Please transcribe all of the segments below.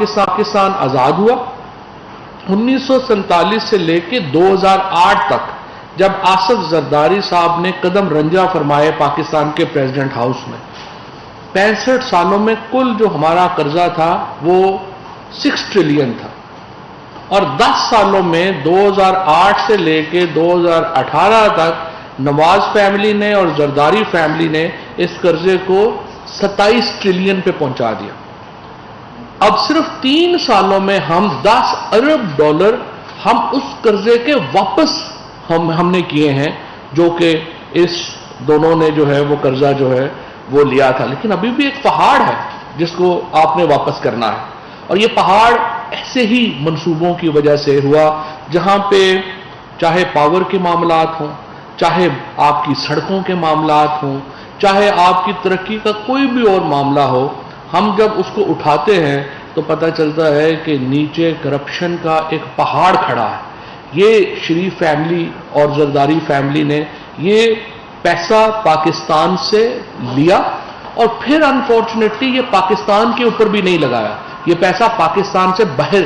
پاکستان آزاد ہوا 1947 سے لے کے 2008 تک، جب آصف زرداری صاحب نے قدم رنجہ فرمائے پاکستان کے پریزیڈنٹ ہاؤس میں، 65 سالوں میں کل جو ہمارا قرضہ تھا وہ 6 ٹریلین تھا، اور 10 سالوں میں 2008 سے لے کے 2018 تک نواز فیملی نے اور زرداری فیملی نے اس قرضے کو 27 ٹریلین پہ پہنچا دیا۔ اب صرف 3 سالوں میں ہم 10 ارب ڈالر ہم اس قرضے کے واپس ہم نے کیے ہیں، جو کہ اس دونوں نے جو ہے وہ قرضہ جو ہے وہ لیا تھا، لیکن ابھی بھی ایک پہاڑ ہے جس کو آپ نے واپس کرنا ہے، اور یہ پہاڑ ایسے ہی منصوبوں کی وجہ سے ہوا، جہاں پہ چاہے پاور کے معاملات ہوں، چاہے آپ کی سڑکوں کے معاملات ہوں، چاہے آپ کی ترقی کا کوئی بھی اور معاملہ ہو، ہم جب اس کو اٹھاتے ہیں تو پتہ چلتا ہے کہ نیچے کرپشن کا ایک پہاڑ کھڑا ہے۔ یہ شریف فیملی اور زرداری فیملی نے یہ پیسہ پاکستان سے لیا، اور پھر انفارچونیٹلی یہ پاکستان کے اوپر بھی نہیں لگایا، یہ پیسہ پاکستان سے باہر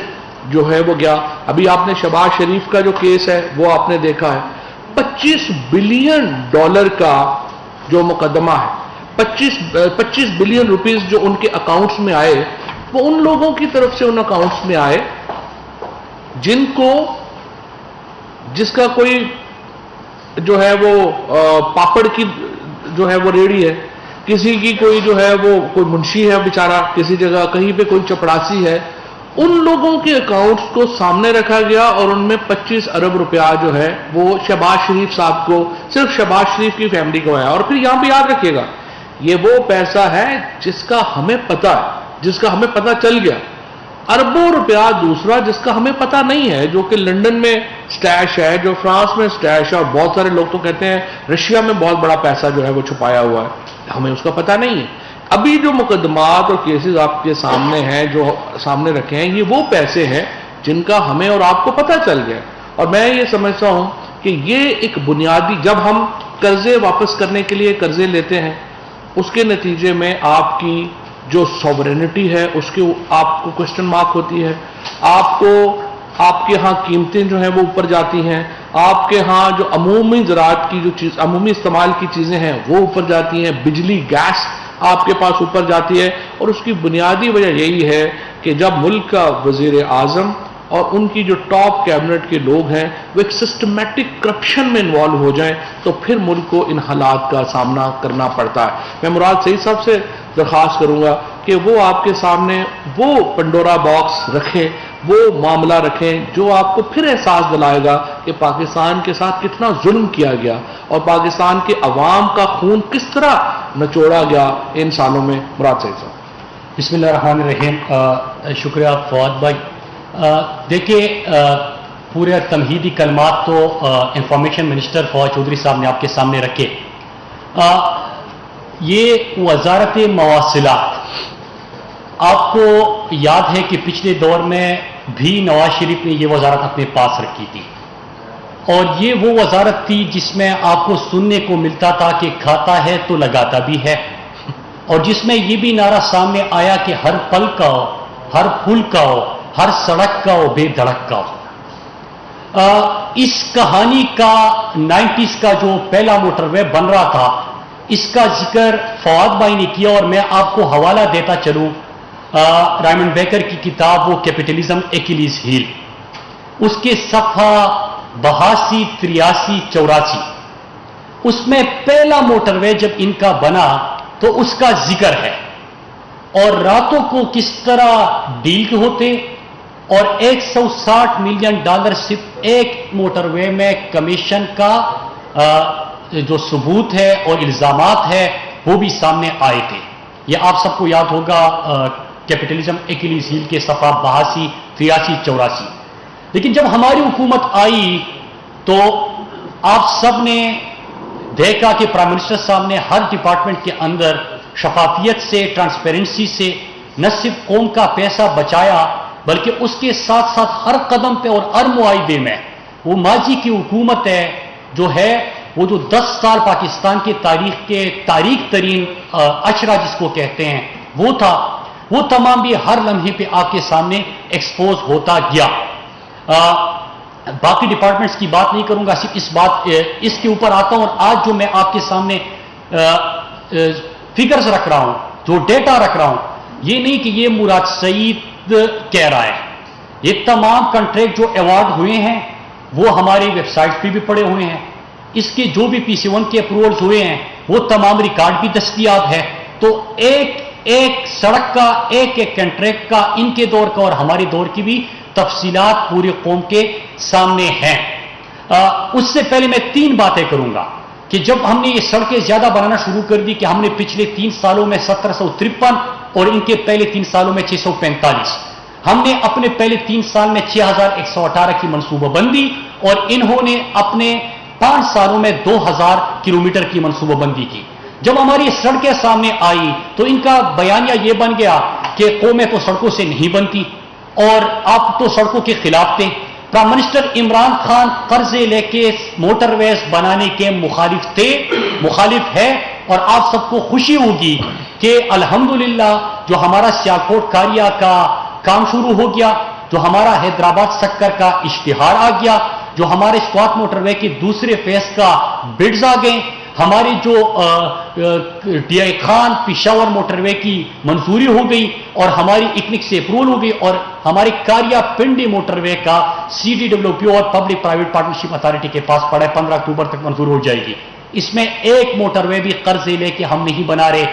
جو ہے وہ گیا۔ ابھی آپ نے شہباز شریف کا جو کیس ہے وہ آپ نے دیکھا ہے، 25 بلین ڈالر کا جو مقدمہ ہے، 25 بلین روپیز جو ان کے اکاؤنٹس میں آئے، وہ ان لوگوں کی طرف سے ان اکاؤنٹس میں آئے جس کا کوئی جو ہے وہ پاپڑ کی جو ہے وہ ریڑھی ہے، کسی کی کوئی جو ہے وہ کوئی منشی ہے بیچارہ کسی جگہ، کہیں پہ کوئی چپڑاسی ہے، ان لوگوں کے اکاؤنٹس کو سامنے رکھا گیا، اور ان میں 25 ارب روپیہ جو ہے وہ شہباز شریف صاحب کو، صرف شہباز شریف کی فیملی کو آیا۔ اور پھر یہاں پہ یاد رکھیے گا، یہ وہ پیسہ ہے جس کا ہمیں پتہ ہے، جس کا ہمیں پتہ چل گیا، اربوں روپیہ دوسرا جس کا ہمیں پتہ نہیں ہے، جو کہ لنڈن میں سٹیش ہے، جو فرانس میں سٹیش ہے، اور بہت سارے لوگ تو کہتے ہیں رشیا میں بہت بڑا پیسہ جو ہے وہ چھپایا ہوا ہے، ہمیں اس کا پتہ نہیں ہے۔ ابھی جو مقدمات اور کیسز آپ کے سامنے ہیں، جو سامنے رکھے ہیں، یہ وہ پیسے ہیں جن کا ہمیں اور آپ کو پتہ چل گیا، اور میں یہ سمجھتا ہوں کہ یہ ایک بنیادی، جب ہم قرضے واپس کرنے کے لیے قرضے لیتے ہیں، اس کے نتیجے میں آپ کی جو سوورینٹی ہے اس کے آپ کو کوسچن مارک ہوتی ہے، آپ کے ہاں قیمتیں جو ہیں وہ اوپر جاتی ہیں، آپ کے ہاں جو عمومی زراعت کی جو چیز، عمومی استعمال کی چیزیں ہیں وہ اوپر جاتی ہیں، بجلی گیس آپ کے پاس اوپر جاتی ہے، اور اس کی بنیادی وجہ یہی ہے کہ جب ملک کا وزیر اعظم اور ان کی جو ٹاپ کیبنٹ کے لوگ ہیں وہ ایک سسٹمیٹک کرپشن میں انوالو ہو جائیں، تو پھر ملک کو ان حالات کا سامنا کرنا پڑتا ہے۔ میں مراد سعید صاحب سے درخواست کروں گا کہ وہ آپ کے سامنے وہ پنڈورا باکس رکھیں، وہ معاملہ رکھیں جو آپ کو پھر احساس دلائے گا کہ پاکستان کے ساتھ کتنا ظلم کیا گیا، اور پاکستان کے عوام کا خون کس طرح نچوڑا گیا ان سالوں میں۔ مراد سعید صاحب۔ بسم اللہ الرحمن الرحیم۔ شکریہ فواد بھائی۔ دیکھیے، پورے تمہیدی کلمات تو انفارمیشن منسٹر فواد چودھری صاحب نے آپ کے سامنے رکھے۔ یہ وزارت مواصلات، آپ کو یاد ہے کہ پچھلے دور میں بھی نواز شریف نے یہ وزارت اپنے پاس رکھی تھی، اور یہ وہ وزارت تھی جس میں آپ کو سننے کو ملتا تھا کہ کھاتا ہے تو لگاتا بھی ہے، اور جس میں یہ بھی نعرہ سامنے آیا کہ ہر پل کا ہو، ہر پل کا ہو، ہر سڑک کا ہو، بے دھڑک کا ہو۔ اس کہانی کا 90s کا جو پہلا موٹر وے بن رہا تھا، اس کا ذکر فواد بھائی نے کیا، اور میں آپ کو حوالہ دیتا چلوں رائمنڈ بیکر کی کتاب وہ کیپٹلزم ایکیلیز ہیل، اس کے صفحہ 82، 83، 84، اس میں پہلا موٹر وے جب ان کا بنا تو اس کا ذکر ہے، اور راتوں کو کس طرح ڈیل ہوتے، اور $160 ملین صرف ایک موٹر وے میں کمیشن کا جو ثبوت ہے اور الزامات ہے وہ بھی سامنے آئے تھے۔ یہ آپ سب کو یاد ہوگا کیپٹلزم ایکیلیز ہیل کے صفحہ 82، 83، 84۔ لیکن جب ہماری حکومت آئی تو آپ سب نے دیکھا کہ پرائم منسٹر صاحب نے ہر ڈپارٹمنٹ کے اندر شفافیت سے، ٹرانسپیرنسی سے نہ صرف قوم کا پیسہ بچایا، بلکہ اس کے ساتھ ساتھ ہر قدم پہ اور ہر معاہدے میں وہ ماضی کی حکومت ہے جو ہے وہ جو 10 سال پاکستان کی تاریخ کے تاریک ترین اشرہ جس کو کہتے ہیں وہ تھا، वो तमाम भी हर लम्हे पे आपके सामने एक्सपोज होता गया। बाकी डिपार्टमेंट्स की बात नहीं करूंगा, सिर्फ इसके ऊपर आता हूं। और आज जो मैं आपके सामने फिगर्स रख रहा हूं, जो डेटा रख रहा हूं, ये नहीं कि ये मुराद सईद कह रहा है, ये तमाम कॉन्ट्रैक्ट जो अवार्ड हुए हैं वो हमारी वेबसाइट पे भी पड़े हुए हैं। इसके जो भी PC1 के अप्रूवल्स हुए हैं वो तमाम रिकॉर्ड भी दस्तयाब है। तो एक एक सड़क का, एक एक कॉन्ट्रैक्ट का, इनके दौर का और हमारे दौर की भी तफसीलात पूरी कौम के सामने हैं। उससे पहले मैं 3 बातें करूंगा कि जब हमने ये सड़कें ज्यादा बनाना शुरू कर दी, कि हमने पिछले 3 सालों में 1753 और इनके पहले 3 सालों में 645, हमने अपने पहले 3 साल में 6118 की मनसूबाबंदी और इन्होंने अपने 5 सालों में 2000 किलोमीटर की मनसूबाबंदी की। जब हमारी सड़कें सामने आई तो इनका बयानिया यह बन गया कि कौमें तो सड़कों से नहीं बनती और आप तो सड़कों के खिलाफ थे। प्राइम मिनिस्टर इमरान खान कर्जे लेके मोटरवेज बनाने के मुखालिफ है। और आप सबको खुशी होगी कि अल्हम्दुलिल्लाह जो हमारा सियालकोट कारिया का काम शुरू हो गया, जो हमारा हैदराबाद सक्कर का इश्तिहार आ गया, जो हमारे स्वात मोटरवे के दूसरे फेज का बिड्स आ गए, हमारी जो DI खान पिशावर मोटरवे की मंजूरी हो गई और हमारी इकनिक से अप्रूवल हो गई और हमारी कारिया पिंडी मोटरवे का CDWP और पब्लिक प्राइवेट पार्टनरशिप अथॉरिटी के पास पड़ा है, 15 अक्टूबर तक मंजूर हो जाएगी। इसमें एक मोटरवे भी कर्जे लेके हम नहीं बना रहे,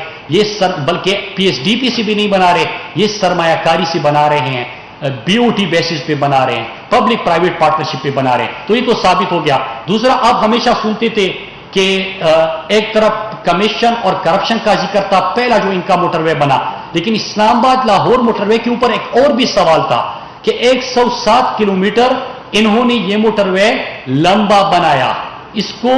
बल्कि PSDP से भी नहीं बना रहे, ये सरमायाकारी से बना रहे हैं, BOT बेसिस पे बना रहे हैं, पब्लिक प्राइवेट पार्टनरशिप पे बना रहे हैं। तो ये तो साबित हो गया। दूसरा, आप हमेशा सुनते थे कि एक तरफ कमीशन और करप्शन का जिक्र था, पहला जो इनका मोटरवे बना, लेकिन इस्लामाबाद लाहौर मोटरवे के ऊपर एक और भी सवाल था कि 107 किलोमीटर इन्होंने ये मोटरवे लंबा बनाया, इसको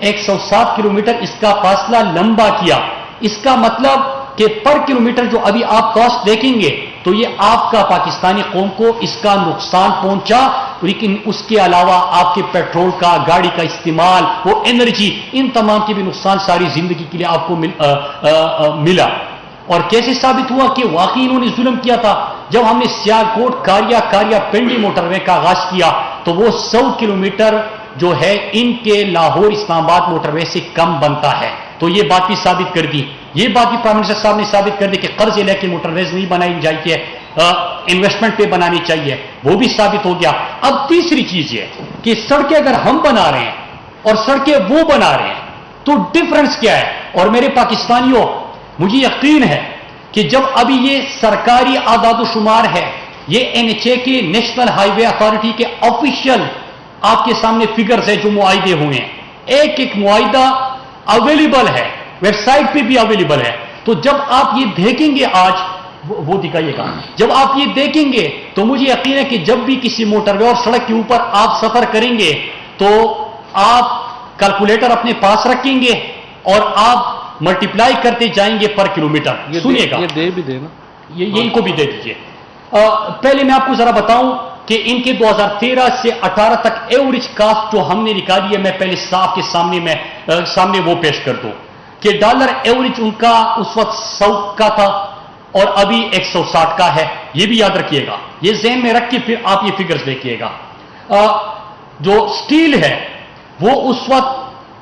107 किलोमीटर इसका फासला लंबा किया। इसका मतलब कि पर किलोमीटर जो अभी आप कॉस्ट देखेंगे तो ये आपका पाकिस्तानी कौम को इसका नुकसान पहुंचा, लेकिन उसके अलावा आपके पेट्रोल का, गाड़ी का इस्तेमाल, वो एनर्जी, इन तमाम के भी नुकसान सारी जिंदगी के लिए आपको मिला। और कैसे साबित हुआ कि वाकई इन्होंने जुल्म किया था। जब हमने सियालकोट कारिया पिंडी मोटरवे का आगाज किया तो वो 100 किलोमीटर जो है इनके लाहौर इस्लामाबाद मोटरवे से कम बनता है। तो ये बात भी साबित कर दी। ये बात भी प्राइम मिनिस्टर साहब ने साबित कर दी कि कर्ज लेके मोटरवेज नहीं बनाई चाहिए, इन्वेस्टमेंट पे बनानी चाहिए, वो भी साबित हो गया। अब तीसरी चीज ये कि सड़कें अगर हम बना रहे हैं और सड़कें वो बना रहे हैं तो डिफरेंस क्या है। और मेरे पाकिस्तानियों, मुझे यकीन है कि जब अभी ये सरकारी आदादोशुमार है, ये NHA के नेशनल हाईवे अथॉरिटी के ऑफिशियल आपके सामने फिगर्स है जो मुआयदे हुए हैं, एक एक मुआयदा अवेलेबल है, वेबसाइट पे भी अवेलेबल है। तो जब आप ये देखेंगे, आज वो दिखाइएगा, जब आप ये देखेंगे तो मुझे यकीन है कि जब भी किसी मोटरवे और सड़क के ऊपर आप सफर करेंगे तो आप कैलकुलेटर अपने पास रखेंगे और आप मल्टीप्लाई करते जाएंगे पर किलोमीटर। सुनिएगा, ये दे भी देना, ये इनको भी दे दीजिए। पहले मैं आपको जरा बताऊं कि इनके 2013 से 18 तक एवरेज कास्ट जो हमने निकाली है, मैं पहले आपके सामने वो पेश कर दूं कि डॉलर एवरेज उनका उस वक्त 100 का था और अभी 160 का है। ये भी याद रखिएगा, ये ज़हन में रख के फिर आप ये फिगर्स देखिएगा। जो स्टील है वो उस वक्त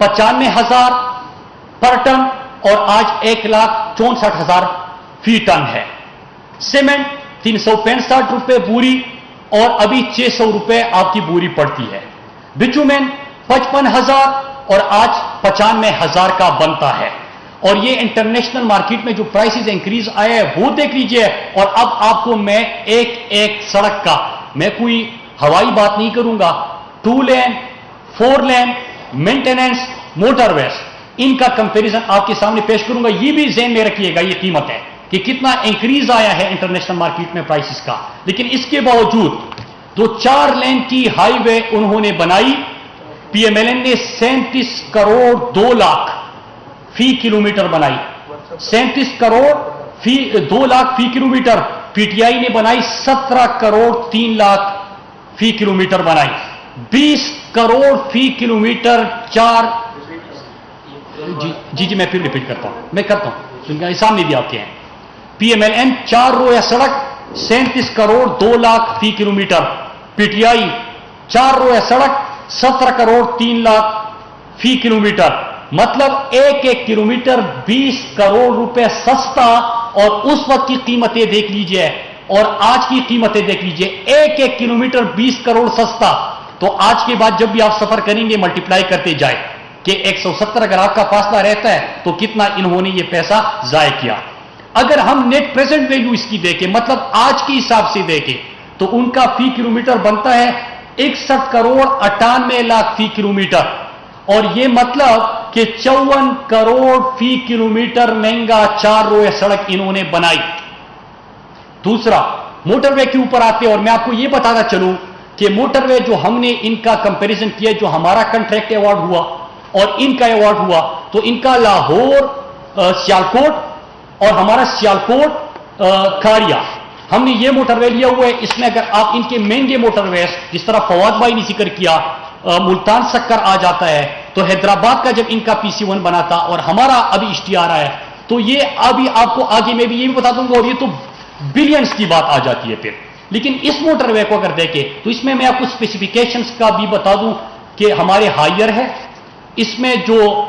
95,000 पर टन और आज 1,64,000 फी टन है। सीमेंट 365 रुपए बोरी और अभी 600 रुपए आपकी बोरी पड़ती है। बिटुमेन 55,000 और आज 95,000 का बनता है। और ये इंटरनेशनल मार्केट में जो प्राइसेस इंक्रीज आए हैं वो देख लीजिए। और अब आपको मैं एक एक सड़क का, मैं कोई हवाई बात नहीं करूंगा, 2 लेन 4 लेन मेंटेनेंस मोटरवेज, इनका कंपैरिजन आपके सामने पेश करूंगा। ये भी ज़हन में रखिएगा, ये कीमत है कि कितना इंक्रीज आया है इंटरनेशनल मार्केट में प्राइसेस का। लेकिन इसके बावजूद जो 4 लेन की हाईवे उन्होंने बनाई, PMLN ने 37 करोड़ 2 लाख फी किलोमीटर बनाई, 37 करोड़ 2 लाख फी किलोमीटर। PTI ने बनाई 17 करोड़ 3 लाख फी किलोमीटर बनाई, 20 करोड़ फी किलोमीटर 4। जी मैं फिर रिपीट करता हूं, मैं करता हूं, सामने भी आपके हैं। PMLN 4 रोया सड़क 37 करोड़ 2 लाख फी किलोमीटर, PTI 4 रोया सड़क 17 करोड़ 3 लाख फी किलोमीटर, मतलब एक एक किलोमीटर 20 करोड़ रुपए सस्ता। और उस वक्त की कीमतें देख लीजिए और आज की कीमतें देख लीजिए, एक एक किलोमीटर 20 करोड़ सस्ता। तो आज के बाद जब भी आप सफर करेंगे मल्टीप्लाई करते जाए कि 170 अगर आपका फासला रहता है तो कितना इन्होंने ये पैसा जाय किया। अगर हम नेट प्रेजेंट वैल्यू इसकी देखें, मतलब आज के हिसाब से देखें, तो उनका फी किलोमीटर बनता है 61 करोड़ 98 लाख फी किलोमीटर, और ये मतलब कि 54 करोड़ फी किलोमीटर महंगा 4 रोया सड़क इन्होंने बनाई। दूसरा, मोटरवे के ऊपर आते हैं, और मैं आपको यह बताना चलूं कि मोटरवे जो हमने इनका कंपैरिजन किया, जो हमारा कॉन्ट्रैक्ट अवार्ड हुआ और इनका अवार्ड हुआ, तो इनका लाहौर सियालकोट और हमारा सियालकोट खारिया, हमने ये मोटरवे लिया हुआ है। इसमें अगर आप इनके महंगे मोटरवे जिस तरह फवाद भाई ने जिक्र किया, मुल्तान सक्कर आ जाता है, तो हैदराबाद का जब इनका PC1 बना था और हमारा अभी इश्तिहार आया, तो ये अभी आपको आगे मैं भी ये भी बता दूंगा, और ये तो बिलियंस की बात आ जाती है फिर। लेकिन इस मोटरवे को अगर देखें तो इसमें मैं आपको स्पेसिफिकेशंस का भी बता दूं कि हमारे हायर है, इसमें जो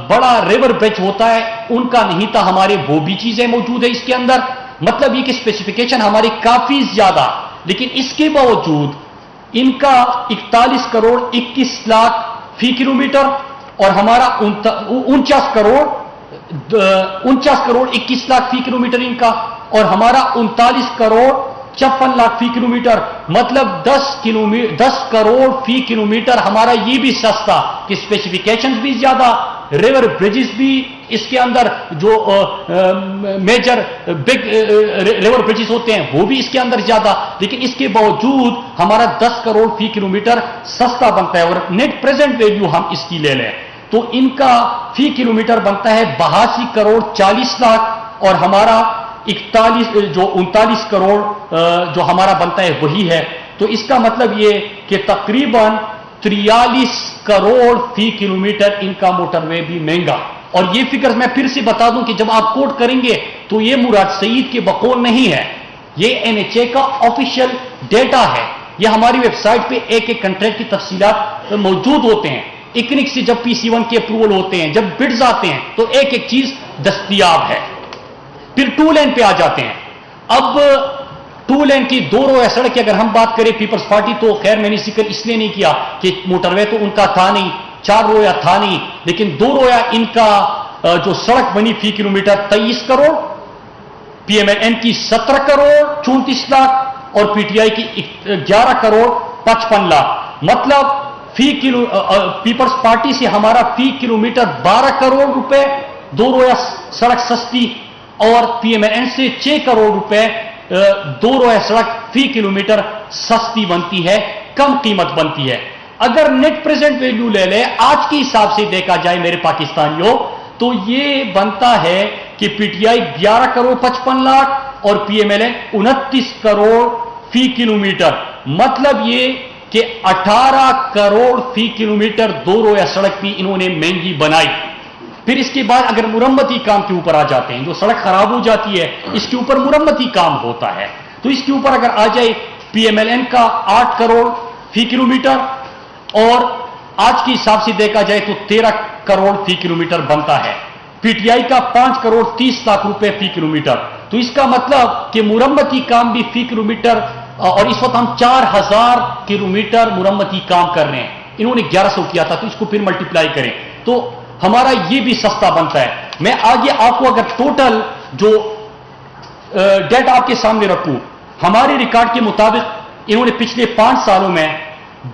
बड़ा रिवर ब्रिज होता है उनका नहीं था, हमारे वो भी चीजें मौजूद है इसके अंदर। मतलब ये कि स्पेसिफिकेशन हमारी काफी ज्यादा, लेकिन इसके बावजूद इनका 41 करोड़ 21 लाख फी किलोमीटर और हमारा 49 करोड़ 21 लाख फी किलोमीटर इनका, और हमारा 39 करोड़ 56 लाख फी किलोमीटर, मतलब 10 करोड़ फी किलोमीटर हमारा ये भी सस्ता कि स्पेसिफिकेशंस भी ज्यादा, रिवर ब्रिजेस भी इसके अंदर जो मेजर बिग रिवर ब्रिजेस होते हैं वो भी इसके अंदर ज्यादा, लेकिन इसके बावजूद हमारा 10 करोड़ फी किलोमीटर सस्ता बनता है। और नेट प्रेजेंट वैल्यू हम इसकी ले लें तो इनका फी किलोमीटर बनता है 82 करोड़ 40 लाख और हमारा 39 करोड़ जो हमारा बनता है वही है। तो इसका मतलब ये कि तकरीबन 43 करोड़ फी किलोमीटर इनका मोटरवे भी महंगा। और ये फिगर मैं फिर से बता दूं कि जब आप कोट करेंगे तो ये मुराद सईद के बकौल नहीं है, ये NHA का ऑफिशियल डेटा है। ये हमारी वेबसाइट पे एक एक कंट्रैक्ट की तफसीलात मौजूद होते हैं। इकनिक से जब PC1 के अप्रूवल होते हैं, जब बिड्स आते हैं तो एक एक चीज दस्तयाब है। फिर 2 लेन पे आ जाते हैं। अब 2 लेन की 2 रोया सड़क की अगर हम बात करें पीपल्स पार्टी, तो खैर मैंने जिक्र इसलिए नहीं किया कि मोटरवे तो उनका था नहीं, 4 रोया था नहीं, लेकिन 2 रोया इनका जो सड़क बनी फी किलोमीटर 23 करोड़, PMLN की 17 करोड़ 34 लाख और PTI की 11 करोड़ 55 लाख। मतलब पीपल्स पार्टी से हमारा फी किलोमीटर 12 करोड़ रुपए 2 रोया सड़क सस्ती, और PMLN से 6 करोड़ रुपए 2 रोया सड़क फी किलोमीटर सस्ती बनती है, कम कीमत बनती है। अगर नेट प्रेजेंट वैल्यू ले ले आज के हिसाब से देखा जाए मेरे पाकिस्तानियों, तो ये बनता है कि PTI 11 करोड़ 55 लाख और PMLN 29 करोड़ फी किलोमीटर। मतलब ये कि 18 करोड़ फी किलोमीटर 2 रोया सड़क भी इन्होंने महंगी बनाई। फिर इसके बाद अगर मुरम्मती काम के ऊपर आ जाते हैं, जो सड़क खराब हो जाती है इसके ऊपर मुरम्मती काम होता है, तो इसके ऊपर अगर आ जाए PMLN का 8 करोड़ फी किलोमीटर और आज के हिसाब से देखा जाए तो 13 करोड़ फी किलोमीटर बनता है। PTI का 5 करोड़ 30 लाख रुपए फी किलोमीटर। तो इसका मतलब कि मुरम्मती काम भी फी किलोमीटर, और इस वक्त हम 4000 किलोमीटर मुरम्मती काम कर रहे हैं, इन्होंने 1100 किया था, तो इसको फिर मल्टीप्लाई करें तो हमारा ये भी सस्ता बनता है। मैं आगे आपको अगर टोटल जो डेटा आपके सामने रखूं, हमारे रिकॉर्ड के मुताबिक इन्होंने पिछले 5 सालों में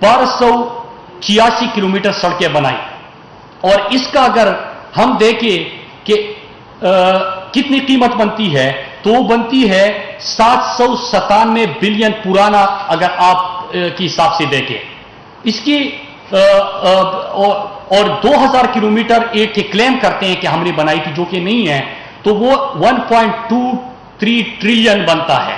1286 किलोमीटर सड़कें बनाई, और इसका अगर हम देखें कि कितनी कीमत बनती है तो वो बनती है 797 बिलियन पुराना, अगर आप के हिसाब से देखें इसकी, और 2000 किलोमीटर एक क्लेम करते हैं कि हमने बनाई थी, जो कि नहीं है, तो वो 1.23 ट्रिलियन बनता है।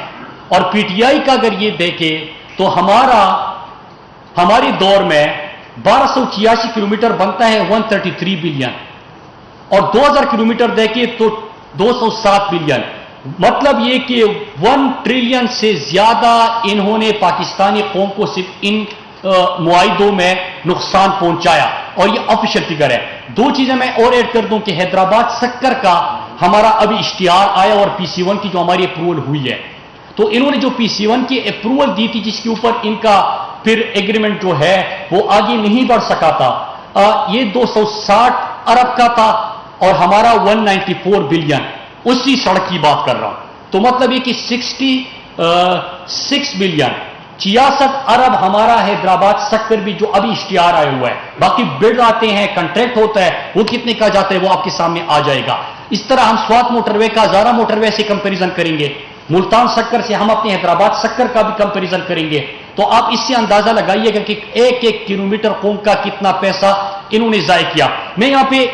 और PTI का अगर ये देखें तो हमारे दौर में 1286 किलोमीटर बनता है 133 बिलियन, और 2000 किलोमीटर देखें तो 207 बिलियन। मतलब ये कि 1 ट्रिलियन से ज्यादा इन्होंने पाकिस्तानी कौम को सिर्फ इन मुआहिदों में नुकसान पहुंचाया, और ये ऑफिशियल फिगर है। दो चीजें मैं और ऐड कर दूं कि हैदराबाद शक्कर का हमारा अभी इश्तिहार आया और PC1 की जो हमारी अप्रूवल हुई है, तो इन्होंने जो PC1 की अप्रूवल दी थी जिसके ऊपर इनका फिर एग्रीमेंट जो है वो आगे नहीं बढ़ सका था, ये 260 अरब का था और हमारा 194 बिलियन, उसी सड़क की बात कर रहा हूं। तो मतलब ये कि 66 बिलियन 66 अरब हमारा हैदराबाद शक्कर भी जो अभी इश्तिहार आया हुआ है, बाकी बिड आते हैं, कंट्रैक्ट होता है, वो कितने का जाता है वो आपके सामने आ जाएगा। इस तरह हम स्वात मोटरवे का ज़ारा मोटरवे से कंपैरिजन करेंगे, मुल्तान शक्कर से हम अपने हैदराबाद शक्कर का भी कंपैरिजन करेंगे, तो आप इससे अंदाजा लगाइएगा कि एक एक किलोमीटर कौम का कितना पैसा इन्होंने ज़ाय किया। मैं यहां पे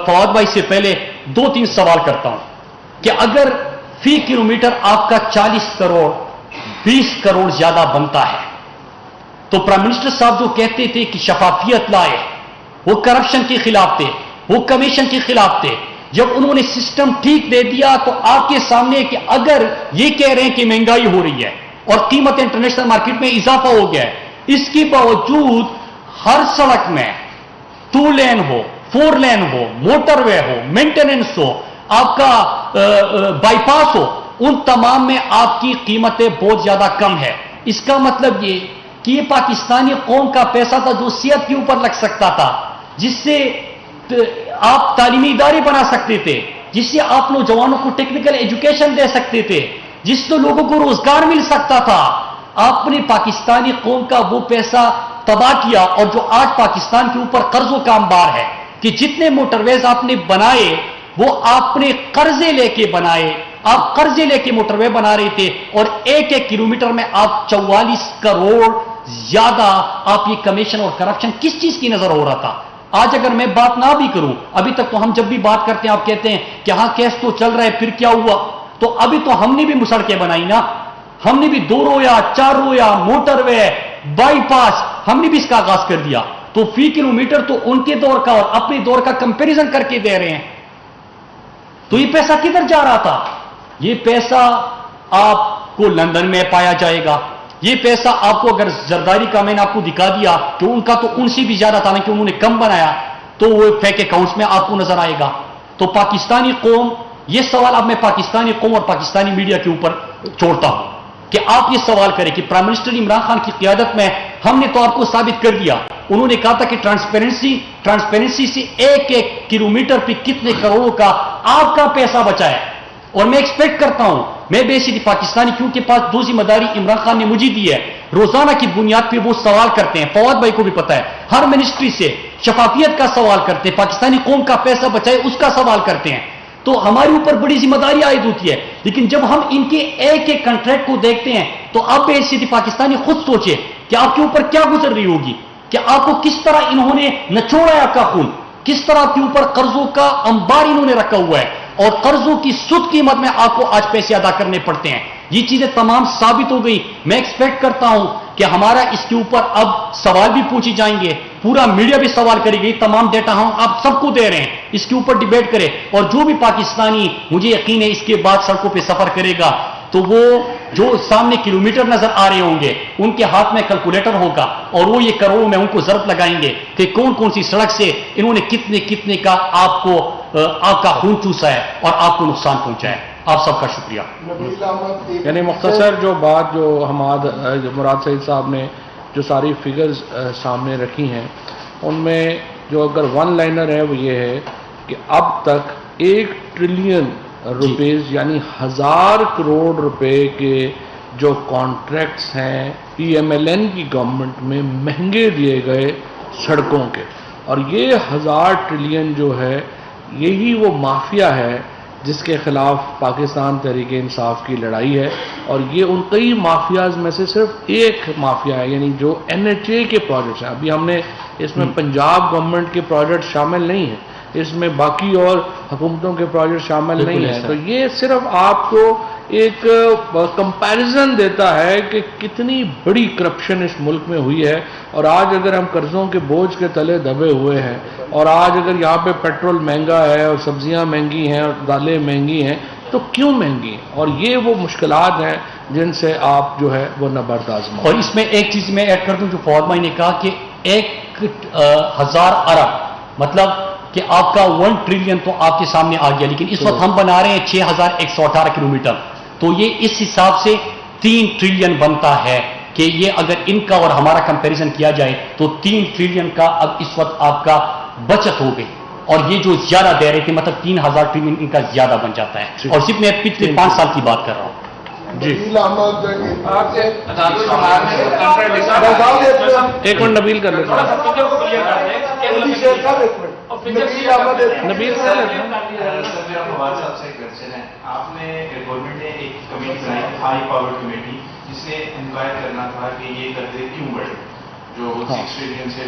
फवाद भाई से पहले 2-3 सवाल करता हूं कि अगर फी किलोमीटर आपका 40 करोड़ 20 करोड़ ज्यादा बनता है, तो प्राइम मिनिस्टर साहब जो कहते थे कि शफाफियत लाए, वो करप्शन के खिलाफ थे, वो कमीशन के खिलाफ थे, जब उन्होंने सिस्टम ठीक दे दिया तो आपके सामने कि अगर ये कह रहे हैं कि महंगाई हो रही है और कीमत इंटरनेशनल मार्केट में इजाफा हो गया है, इसके बावजूद हर सड़क में 2 लेन हो, 4 लेन हो, मोटरवे हो, मेंटेनेंस हो, आपका बाईपास हो, उन तमाम में आपकी कीमतें बहुत ज्यादा कम है। इसका मतलब ये कि ये पाकिस्तानी कौम का पैसा था जो सेहत के ऊपर लग सकता था, जिससे आप तालीमी इदारे बना सकते थे, जिससे आप नौजवानों को टेक्निकल एजुकेशन दे सकते थे, जिससे लोगों को रोजगार मिल सकता था। आपने पाकिस्तानी कौम का वो पैसा तबाह किया, और जो आज पाकिस्तान के ऊपर कर्जों का अंबार है कि जितने मोटरवेज आपने बनाए वो आपने कर्जे लेके बनाए, आप कर्जे लेके मोटरवे बना रहे थे, और एक एक किलोमीटर में आप 44 करोड़ ज्यादा आप ये कमीशन और करप्शन किस चीज की नजर हो रहा था। आज अगर मैं बात ना भी करूं, अभी तक तो हम जब भी बात करते हैं आप कहते हैं कि हाँ केस तो चल रहा है, फिर क्या हुआ, तो अभी तो हमने भी सड़कें बनाई ना, हमने भी 2 रोया 4 रोया मोटरवे बाईपास, हमने भी इसका आगाज कर दिया। तो फी किलोमीटर तो उनके दौर का और अपने दौर का कंपैरिजन करके दे रहे हैं, तो ये पैसा किधर जा रहा था? ये पैसा आपको लंदन में पाया जाएगा, ये पैसा आपको, अगर जरदारी का मैंने आपको दिखा दिया कि उनका तो उनसे भी ज्यादा था ना कि उन्होंने कम बनाया, तो वो फेक अकाउंट्स में आपको नजर आएगा। तो पाकिस्तानी कौम, ये सवाल अब मैं पाकिस्तानी कौम और पाकिस्तानी मीडिया के ऊपर छोड़ता हूं कि आप ये सवाल करें कि प्राइम मिनिस्टर इमरान खान की क़यादत में हमने तो आपको साबित कर दिया। उन्होंने कहा था कि ट्रांसपेरेंसी से एक एक किलोमीटर पे कितने करोड़ों का आपका पैसा बचा है, और मैं एक्सपेक्ट करता हूं, मैं बेसिकली पाकिस्तानी क्योंकि पास दो जिम्मेदारी इमरान खान ने मुझे दी है, रोजाना की बुनियाद पे वो सवाल करते हैं, फवाद भाई को भी पता है, हर मिनिस्ट्री से शफाफियत का सवाल करते हैं, पाकिस्तानी कौम का पैसा बचाए उसका सवाल करते हैं, तो हमारे ऊपर बड़ी जिम्मेदारी आयद होती है। लेकिन जब हम इनके एक एक कॉन्ट्रैक्ट को देखते हैं तो अब बेसिकली पाकिस्तानी खुद सोचे कि आपके ऊपर क्या गुजर रही होगी, कि आपको किस तरह इन्होंने नचोड़ा है आपका खून, किस तरह आपके ऊपर कर्जों का अंबार इन्होंने रखा हुआ है, और कर्जों की सुद कीमत में आपको आज पैसे अदा करने पड़ते हैं। ये चीजें तमाम साबित हो गई। मैं एक्सपेक्ट करता हूं कि हमारा इसके ऊपर अब सवाल भी पूछे जाएंगे, पूरा मीडिया भी सवाल करेगी, तमाम डेटा हम आप सबको दे रहे हैं, इसके ऊपर डिबेट करें, और जो भी पाकिस्तानी, मुझे यकीन है इसके बाद सड़कों पर सफर करेगा तो वो जो सामने किलोमीटर नजर आ रहे होंगे उनके हाथ में कैलकुलेटर होगा, और वो ये करोड़ों में उनको जरूरत लगाएंगे कि कौन कौन सी सड़क से इन्होंने कितने कितने का आपका खून चूसा है और आपको नुकसान पहुंचा है। आप सबका शुक्रिया। यानी मुख्तसर जो बात जो मुराद सईद साहब ने जो सारी फिगर्स सामने रखी हैं, उनमें जो अगर वन लाइनर है वो ये है कि अब तक 1 ट्रिलियन रुपीस यानी 1000 करोड़ रुपए के जो कॉन्ट्रैक्ट्स हैं PMLN की गवर्नमेंट में महंगे दिए गए सड़कों के, और ये 1000 ट्रिलियन जो है यही वो माफिया है जिसके खिलाफ पाकिस्तान तहरीक इंसाफ की लड़ाई है, और ये उन कई माफियाज में से सिर्फ एक माफिया है, यानी जो NHA के प्रोजेक्ट्स हैं। अभी हमने इसमें पंजाब गवर्नमेंट के प्रोजेक्ट शामिल नहीं हैं, इसमें बाकी और हुकूमतों के प्रोजेक्ट शामिल नहीं है, तो ये सिर्फ आपको एक कंपैरिजन देता है कि कितनी बड़ी करप्शन इस मुल्क में हुई है। और आज अगर हम कर्जों के बोझ के तले दबे हुए हैं, और आज अगर यहाँ पे पेट्रोल महंगा है और सब्जियाँ महंगी हैं और दालें महंगी हैं, تو کیوں مہنگی ہیں؟ اور یہ وہ مشکلات ہیں جن سے آپ جو ہے وہ نبردازم. اور اس میں ایک چیز میں ایڈ کر دوں جو فواد بھائی نے کہا کہ 1,000 ارب مطلب کہ آپ کا 1 ٹریلین تو آپ کے سامنے آ گیا، لیکن اس وقت ہم بنا رہے ہیں 6,118 کلومیٹر، تو یہ اس حساب سے 3 ٹریلین بنتا ہے کہ یہ اگر ان کا اور ہمارا کمپیریزن کیا جائے تو 3 ٹریلین کا اب اس وقت آپ کا بچت ہو گئی، اور یہ جو زیادہ دے رہے تھے مطلب 3,000 ٹریلین ان کا زیادہ بن جاتا ہے، اور صرف میں پچھلے 5 سال کی بات کر رہا ہوں. جی ایک منٹ نبیل کر لیتے نبیل سے آپ نے گورنمنٹ نے ایک کمیٹی بنائی تھی، ہائی پاور کمیٹی، جس نے انکوائر کرنا تھا کہ یہ قرضے کیوں بڑھے جو 6 ٹریلین سے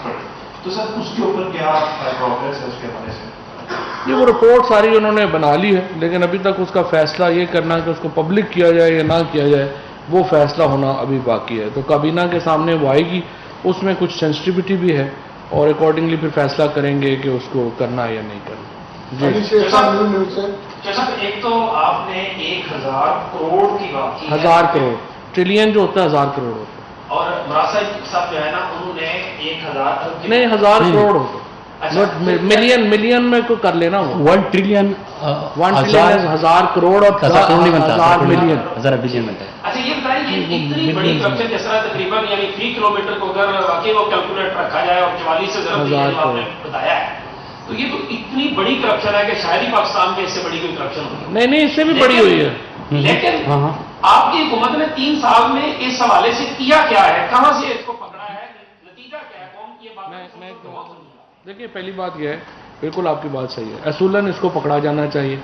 بڑھے. تو سر اس کے اوپر کیا پروگریس ہے اس کے حوالے سے؟ یہ وہ رپورٹ ساری انہوں نے بنا لی ہے، لیکن ابھی تک اس کا فیصلہ یہ کرنا کہ اس کو پبلک کیا جائے یا نہ کیا جائے وہ فیصلہ ہونا ابھی باقی ہے. تو کابینہ کے سامنے وہ آئے گی، اس میں کچھ سینسٹیوٹی بھی ہے اور اکارڈنگلی پھر فیصلہ کریں گے کہ اس کو کرنا ہے یا نہیں کرنا. صاحب ایک تو آپ نے 1,000 کروڑ کی بات کی، 1000 کروڑ، ٹریلین جو ہوتا ہے 1000 کروڑ ہوتا اور مراد صاحب جو ہے نا انہوں نے 1,000 ہے. نہیں 1000 کروڑ ہوتا ہے، ملین میں کو کر لینا وہ 1 ٹریلین 1 ٹریلین 1000 کروڑ اور 1000 ملین. 1000 بلین بنتا ہے. اچھا یہ بتائیں کہ اتنی بڑی کرپشن جس طرح تقریباً یعنی فی کلومیٹر کو اگر واقعی وہ کیلکولیٹ رکھا جائے اور 44 سے ضرب دیا آپ نے بتایا ہے، تو یہ تو اتنی بڑی کرپشن ہے کہ شاید ہی پاکستان میں اس سے بڑی کوئی کرپشن ہوئی. نہیں اس سے بھی بڑی ہوئی ہے. لیکن آپ کی حکومت نے 3 سال میں اس حوالے سے کیا کیا ہے؟ کہاں سے اس کو پکڑا ہے؟ نتیجہ کیا ہے؟ قوم کی یہ بات دیکھیے پہلی بات یہ ہے، بالکل آپ کی بات صحیح ہے، اصولاً اس کو پکڑا جانا چاہیے،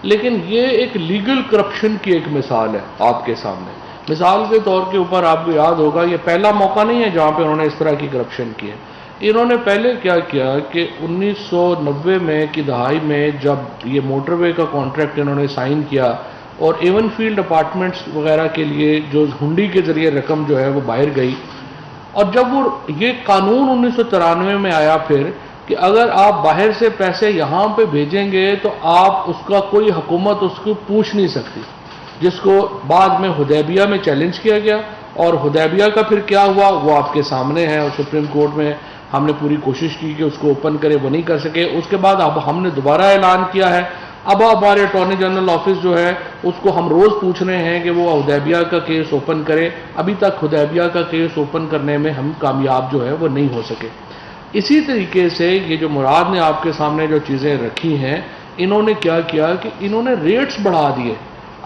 لیکن یہ ایک لیگل کرپشن کی ایک مثال ہے آپ کے سامنے. مثال کے طور کے اوپر آپ کو یاد ہوگا یہ پہلا موقع نہیں ہے جہاں پہ انہوں نے اس طرح کی کرپشن کی ہے. انہوں نے پہلے کیا کیا کہ 1990 میں کی دہائی میں جب یہ موٹر وے کا کانٹریکٹ انہوں نے سائن کیا اور ایون فیلڈ اپارٹمنٹس وغیرہ کے لیے جو ہنڈی کے ذریعے رقم جو ہے وہ باہر گئی، اور جب وہ یہ قانون 1993 میں آیا پھر کہ اگر آپ باہر سے پیسے یہاں پہ بھیجیں گے تو آپ اس کا کوئی حکومت اس کو پوچھ نہیں سکتی، جس کو بعد میں حدیبیہ میں چیلنج کیا گیا. اور حدیبیہ کا پھر کیا ہوا وہ آپ کے سامنے ہے، اور سپریم کورٹ میں ہم نے پوری کوشش کی کہ اس کو اوپن کرے، وہ نہیں کر سکے. اس کے بعد اب ہم نے دوبارہ اعلان کیا ہے، اب ہمارے اٹارنی جنرل آفس جو ہے اس کو ہم روز پوچھ رہے ہیں کہ وہ حدیبیہ کا کیس اوپن کرے. ابھی تک حدیبیہ کا کیس اوپن کرنے میں ہم کامیاب جو ہے وہ نہیں ہو سکے. اسی طریقے سے یہ جو مراد نے آپ کے سامنے جو چیزیں رکھی ہیں، انہوں نے کیا کیا کہ انہوں نے ریٹس بڑھا دیے.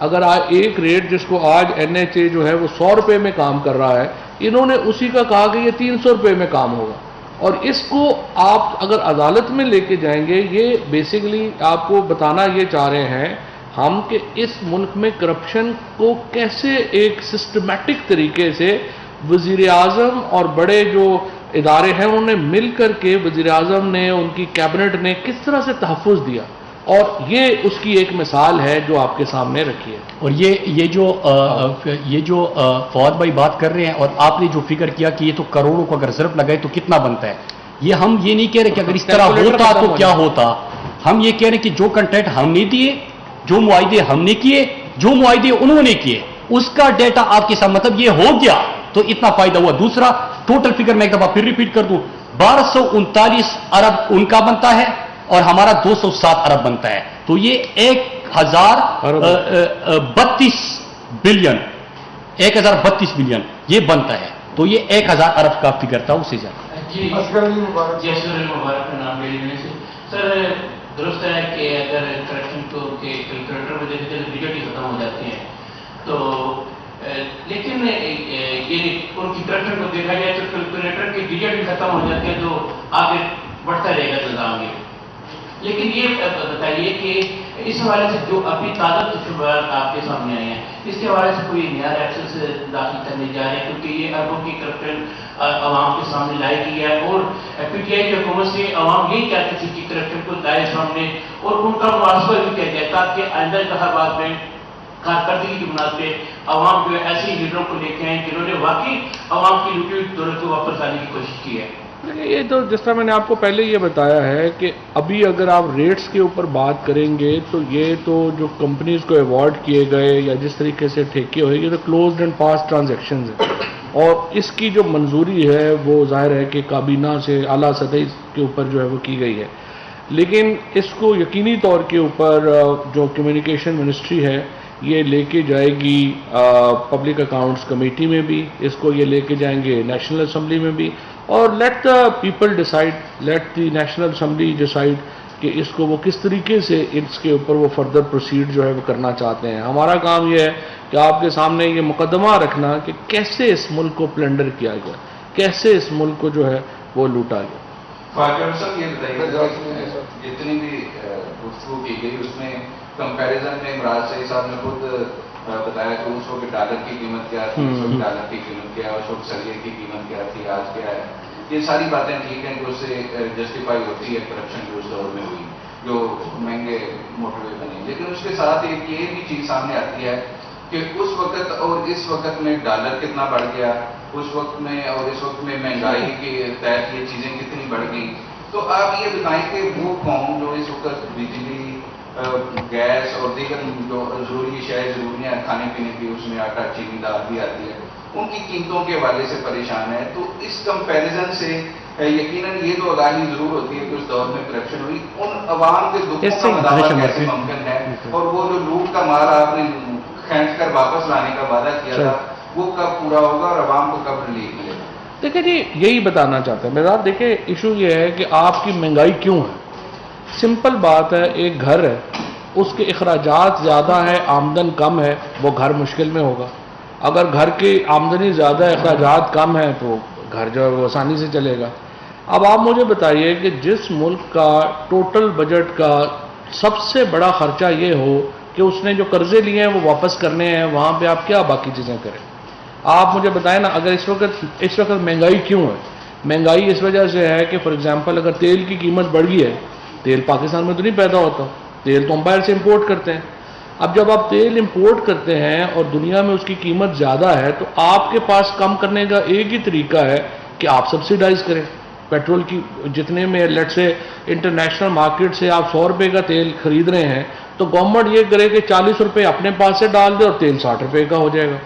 اگر ایک ریٹ جس کو آج NHA جو ہے وہ 100 روپے میں کام کر رہا ہے، انہوں نے اسی کا کہا کہ یہ 300 روپے میں کام ہوگا. اور اس کو آپ اگر عدالت میں لے کے جائیں گے، یہ بیسیکلی آپ کو بتانا یہ چاہ رہے ہیں ہم کہ اس ملک میں کرپشن کو کیسے ایک سسٹمیٹک طریقے سے وزیر اعظم اور بڑے جو ادارے ہیں انہوں نے مل کر کے وزیر اعظم نے، ان کی کیبنٹ نے کس طرح سے تحفظ دیا، اور یہ اس کی ایک مثال ہے جو آپ کے سامنے رکھی ہے. اور یہ جو فواد بھائی بات کر رہے ہیں، اور آپ نے جو فکر کیا کہ یہ تو کروڑوں کو اگر ضرب لگائے تو کتنا بنتا ہے، یہ ہم یہ نہیں کہہ رہے کہ اگر اس طرح ہوتا تو کیا ہوتا. ہم یہ کہہ رہے ہیں کہ جو کنٹریکٹ ہم نے دیے، جو معاہدے ہم نے کیے، جو معاہدے انہوں نے کیے، اس کا ڈیٹا آپ کے ساتھ مطلب یہ ہو گیا تو اتنا فائدہ ہوا. دوسرا ٹوٹل فگر میں ایک دفعہ پھر ریپیٹ کر دوں، 1239 ارب ان کا بنتا ہے اور ہمارا 207 ارب بنتا ہے، تو یہ 1032 بلین یہ بنتا ہے. تو یہ 1000 ارب کا فگر تھا، اس سے زیادہ. جی مبارک کا نام لے لینے سے سر درست ہے کہ اگر کرپشن کو کیلکولیٹر میں دیکھتے ہیں تو ڈیجٹ ہی ختم ہو جاتے ہیں، تو لیکن یہ ان کی کرپشن کو دیکھا جائے تو کیلکولیٹر کے ڈیجٹ بھی ختم ہو جاتے ہیں، تو آگے بڑھتا رہے گا نظام. لیکن یہ بتائیے کہ اس حوالے سے جو ابھی تازہ تجربات آپ کے سامنے آئے ہیں، اس کے حوالے سے کوئی نیا ایکسس داخل کرنے جا رہے ہیں، کیونکہ یہ اربوں کی کرپشن عوام کے سامنے لائی گئی ہے، اور PTI کی حکومت سے عوام یہی چاہتی تھی کہ کرپشن کو لائے سامنے اور ان کا محاسبہ بھی کیا جائے، تاکہ آئندہ انتخابات میں کارکردگی کی بنیاد پہ عوام جو ایسے لیڈروں کو لے کے آئیں جنہوں نے واقعی عوام کی لوٹی ہوئی دولت کو واپس لانے کی کوشش کی ہے. دیکھیں یہ تو جس طرح میں نے آپ کو پہلے یہ بتایا ہے کہ ابھی اگر آپ ریٹس کے اوپر بات کریں گے تو یہ تو جو کمپنیز کو ایوارڈ کیے گئے یا جس طریقے سے ٹھیکے ہوئے یہ تو کلوزڈ اینڈ پاس ٹرانزیکشنز ہیں، اور اس کی جو منظوری ہے وہ ظاہر ہے کہ کابینہ سے اعلیٰ سطح کے اوپر جو ہے وہ کی گئی ہے، لیکن اس کو یقینی طور کے اوپر جو کمیونیکیشن منسٹری ہے یہ لے کے جائے گی پبلک اکاؤنٹس کمیٹی میں بھی، اس کو یہ لے کے جائیں گے نیشنل اسمبلی میں بھی، اور let the people decide, let the national assembly decide کہ اس کو وہ کس طریقے سے اس کے اوپر وہ فردر پروسیڈ جو ہے وہ کرنا چاہتے ہیں۔ ہمارا کام یہ ہے کہ آپ کے سامنے یہ مقدمہ رکھنا کہ کیسے اس ملک کو پلنڈر کیا گیا، کیسے اس ملک کو جو ہے وہ لوٹا گیا۔ فاطر صاحب یہ بتائیے جتنی بھی گفتگو کی گئی اس میں کمپیریزن میں عمران صحیح صاحب نے خود بتایا کہ اس وقت ڈالر کی قیمت کیا تھی، اس وقت ڈالر کی قیمت کیا ہے، اس وقت سریے کی قیمت کیا تھی، آج کیا ہے۔ یہ ساری باتیں ٹھیک ہیں کہ اس سے جسٹیفائی ہوتی ہے کرپشن جو اس دور میں ہوئی، جو مہنگے موٹر وے بنے، لیکن اس کے ساتھ ایک یہ بھی چیز سامنے آتی ہے کہ اس وقت اور اس وقت میں ڈالر کتنا بڑھ گیا، اس وقت میں اور اس وقت میں مہنگائی کے تحت یہ چیزیں کتنی بڑھ گئی۔ تو آپ یہ بتائیں کہ وہ قوم جو اس وقت بجلی، گیس اور دیگر جو ضروری شے ضروریاں کھانے پینے کی، اس میں آٹا چینی دال بھی آتی ہے، ان کی قیمتوں کے حوالے سے پریشان ہے، تو اس کمپیریزن سے یقیناً یہ تو آگاہی ضرور ہوتی ہے کہ اس دور میں کرپشن ہوئی، ان عوام کے دکھوں کا مداوع کیسے ممکن ہے، اور وہ جو لوٹ کا مال آپ نے کھینچ کر واپس لانے کا وعدہ کیا تھا وہ کب پورا ہوگا اور عوام کو کب ریلیف ملے گا؟ دیکھیں جی یہی بتانا چاہتے ہیں میرا، دیکھیں ایشو یہ ہے کہ آپ کی مہنگائی کیوں ہے؟ سمپل بات ہے، ایک گھر ہے اس کے اخراجات زیادہ ہے، آمدن کم ہے، وہ گھر مشکل میں ہوگا۔ اگر گھر کی آمدنی زیادہ ہے، اخراجات کم ہے تو گھر جو ہے وہ آسانی سے چلے گا۔ اب آپ مجھے بتائیے کہ جس ملک کا ٹوٹل بجٹ کا سب سے بڑا خرچہ یہ ہو کہ اس نے جو قرضے لیے ہیں وہ واپس کرنے ہیں، وہاں پہ آپ کیا باقی چیزیں کریں؟ آپ مجھے بتائیں نا، اگر اس وقت مہنگائی کیوں ہے؟ مہنگائی اس وجہ سے ہے کہ فار ایگزامپل اگر تیل کی قیمت بڑھ گئی ہے، تیل پاکستان میں تو نہیں پیدا ہوتا، تیل تو ہم باہر سے امپورٹ کرتے ہیں۔ اب جب آپ تیل امپورٹ کرتے ہیں اور دنیا میں اس کی قیمت زیادہ ہے تو آپ کے پاس کم کرنے کا ایک ہی طریقہ ہے کہ آپ سبسیڈائز کریں پیٹرول کی، جتنے میں لیٹ سے انٹرنیشنل مارکیٹ سے آپ 100 روپے کا تیل خرید رہے ہیں تو گورنمنٹ یہ کرے کہ 40 روپے اپنے پاس سے ڈال دے اور تیل 60 روپے کا ہو جائے گا۔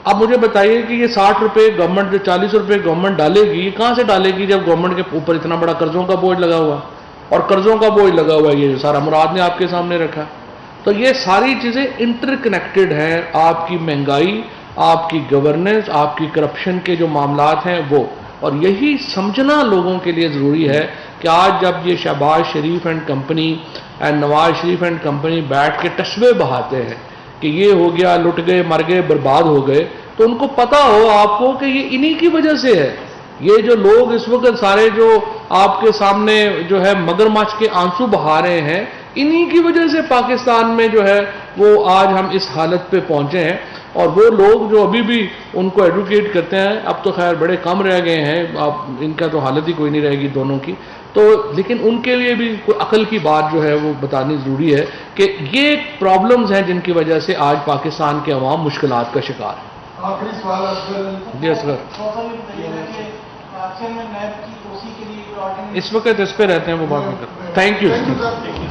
اب مجھے بتائیے کہ یہ 60 روپے گورنمنٹ، جو 40 روپے گورنمنٹ ڈالے گی، یہ کہاں سے ڈالے گی جب گورنمنٹ کے اوپر اتنا بڑا قرضوں کا بوجھ لگا ہوا، اور قرضوں کا بوجھ لگا ہوا ہے یہ سارا مراد نے آپ کے سامنے رکھا۔ تو یہ ساری چیزیں انٹر کنیکٹڈ ہیں، آپ کی مہنگائی، آپ کی گورننس، آپ کی کرپشن کے جو معاملات ہیں وہ، اور یہی سمجھنا لوگوں کے لیے ضروری ہے کہ آج جب یہ Shehbaz Sharif and company and Nawaz Sharif and company بیٹھ کے ٹسبے بہاتے ہیں کہ یہ ہو گیا، لٹ گئے، مر گئے، برباد ہو گئے، تو ان کو پتا ہو آپ کو کہ یہ انہی کی وجہ سے ہے۔ یہ جو لوگ اس وقت سارے جو آپ کے سامنے جو ہے مگرمچھ کے آنسو بہا رہے ہیں، انہی کی وجہ سے پاکستان میں جو ہے وہ آج ہم اس حالت پہ پہنچے ہیں۔ اور وہ لوگ جو ابھی بھی ان کو ایڈوکیٹ کرتے ہیں، اب تو خیر بڑے کم رہ گئے ہیں، اب ان کا تو حالت ہی کوئی نہیں رہے گی دونوں کی، تو لیکن ان کے لیے بھی کوئی عقل کی بات جو ہے وہ بتانی ضروری ہے کہ یہ پرابلمز ہیں جن کی وجہ سے آج پاکستان کے عوام مشکلات کا شکار ہے۔ آخری سوال جی اصغر، اس وقت اس پہ رہتے ہیں وہ بات نہیں کرتے۔ Thank you.